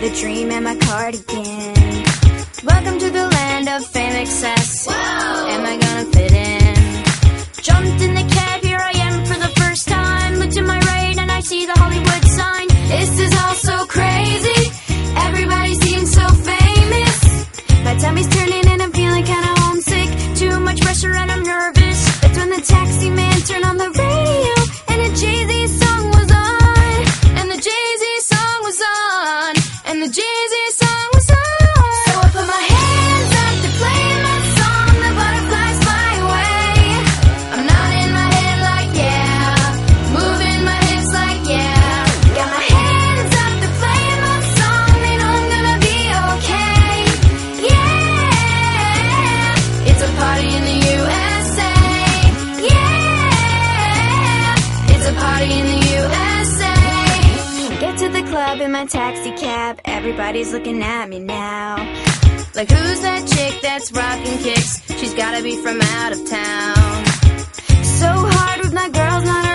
a dream and my cardigan. Welcome to the land of fame, excess. Whoa! Am I gonna fit in? Jumped in the cab, here I am for the first time. Look to my right and I see the Hollywood sign. This is all so crazy, everybody seems so famous. My tummy's turning and I'm feeling kinda homesick. Too much pressure and I'm nervous. That's when the taxi man turned on the radio and a Jay-Z song was on. And the Jay-Z song was on. And the Jay-Z song was on. So I put my hands up to play my song. The butterflies fly away. I'm nodding my head like yeah, moving my hips like yeah. Got my hands up to play my song. They know I'm gonna be okay. Yeah, it's a party in the USA. Yeah, it's a party in the USA. Get to the club in my taxi cab. Everybody's looking at me now. Like, who's that chick that's rocking kicks? She's gotta be from out of town. So hard with my girls, not